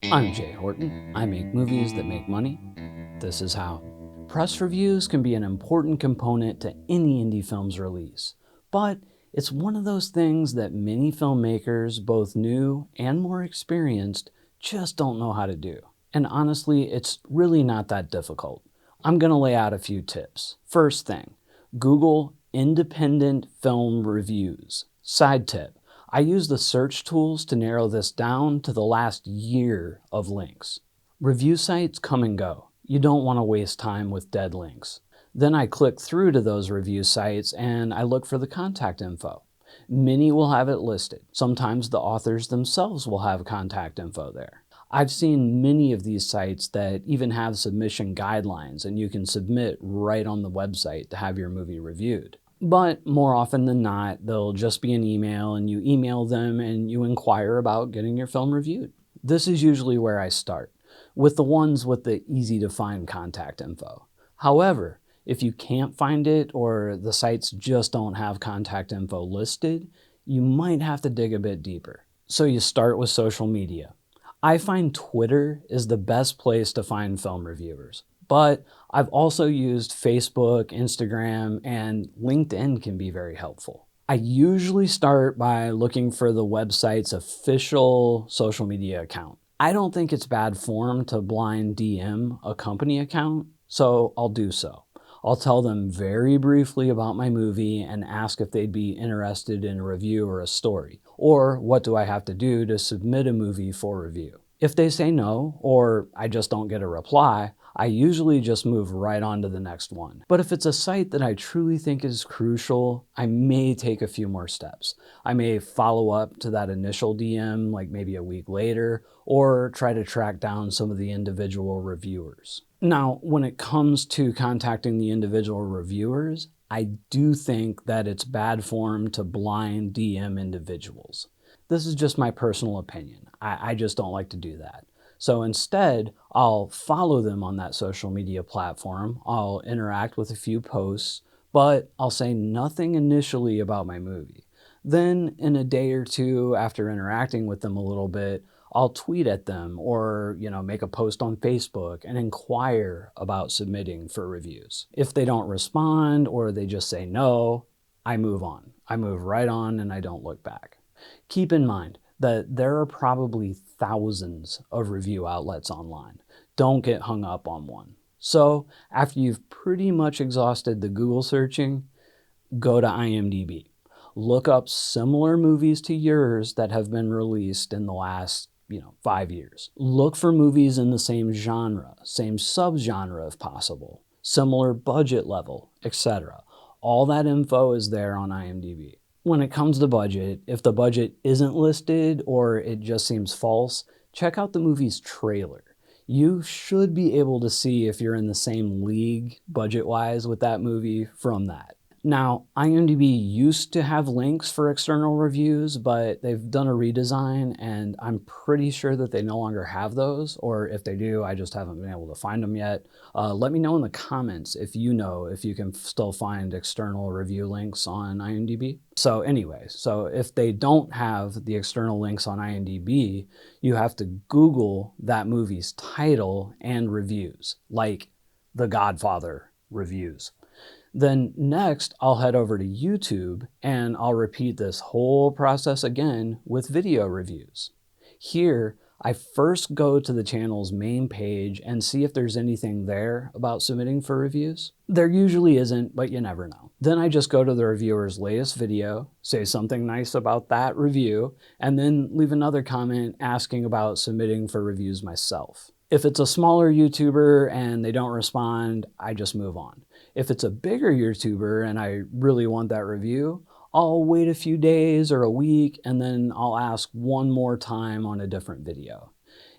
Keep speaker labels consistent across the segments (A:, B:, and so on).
A: I'm Jay Horton. I make movies that make money. This is how. Press reviews can be an important component to any indie film's release, but it's one of those things that many filmmakers, both new and more experienced, just don't know how to do. And honestly, it's really not that difficult. I'm going to lay out a few tips. First thing, Google independent film reviews. Side tip, I use the search tools to narrow this down to the last year of links. Review sites come and go. You don't want to waste time with dead links. Then I click through to those review sites and I look for the contact info. Many will have it listed. Sometimes the authors themselves will have contact info there. I've seen many of these sites that even have submission guidelines, and you can submit right on the website to have your movie reviewed. But more often than not, they'll just be an email, and you email them and you inquire about getting your film reviewed. This is usually where I start, with the ones with the easy to find contact info. However, if you can't find it or the sites just don't have contact info listed, you might have to dig a bit deeper. So you start with social media. I find Twitter is the best place to find film reviewers, but I've also used Facebook, Instagram, and LinkedIn can be very helpful. I usually start by looking for the website's official social media account. I don't think it's bad form to blind DM a company account, so I'll do so. I'll tell them very briefly about my movie and ask if they'd be interested in a review or a story, or what do I have to do to submit a movie for review. If they say no, or I just don't get a reply, I usually just move right on to the next one. But if it's a site that I truly think is crucial, I may take a few more steps. I may follow up to that initial DM like maybe a week later, or try to track down some of the individual reviewers. Now, when it comes to contacting the individual reviewers, I do think that it's bad form to blind DM individuals. This is just my personal opinion. I just don't like to do that. So instead, I'll follow them on that social media platform, I'll interact with a few posts, but I'll say nothing initially about my movie. Then in a day or two after interacting with them a little bit, I'll tweet at them or, make a post on Facebook and inquire about submitting for reviews. If they don't respond or they just say no, I move on. I move right on and I don't look back. Keep in mind that there are probably thousands of review outlets online. Don't get hung up on one. So after you've pretty much exhausted the Google searching, go to IMDb. Look up similar movies to yours that have been released in the last 5 years. Look for movies in the same genre, same subgenre if possible, similar budget level, etc. All that info is there on IMDb. When it comes to budget, if the budget isn't listed or it just seems false, check out the movie's trailer. You should be able to see if you're in the same league budget-wise with that movie from that. Now, IMDb used to have links for external reviews, but they've done a redesign and I'm pretty sure that they no longer have those, or if they do, I just haven't been able to find them yet. Let me know in the comments if you know if you can still find external review links on IMDb. So anyway, if they don't have the external links on IMDb, you have to Google that movie's title and reviews, like The Godfather reviews. Then next, I'll head over to YouTube and I'll repeat this whole process again with video reviews. Here, I first go to the channel's main page and see if there's anything there about submitting for reviews. There usually isn't, but you never know. Then I just go to the reviewer's latest video, say something nice about that review, and then leave another comment asking about submitting for reviews myself. If it's a smaller YouTuber and they don't respond, I just move on. If it's a bigger YouTuber and I really want that review, I'll wait a few days or a week and then I'll ask one more time on a different video.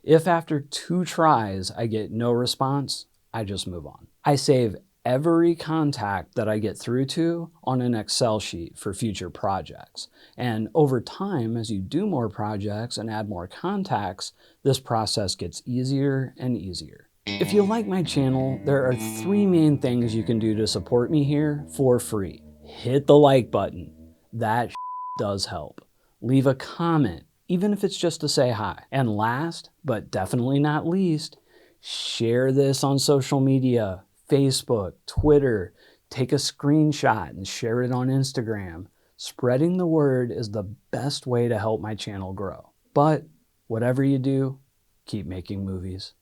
A: If after 2 tries I get no response, I just move on. I save every contact that I get through to on an Excel sheet for future projects. And over time, as you do more projects and add more contacts, this process gets easier and easier. If you like my channel, there are 3 main things you can do to support me here for free. Hit the like button. That does help. Leave a comment. even if it's just to say hi. And last, but definitely not least, share this on social media, Facebook, Twitter. Take a screenshot and share it on Instagram. Spreading the word is the best way to help my channel grow. But whatever you do, keep making movies.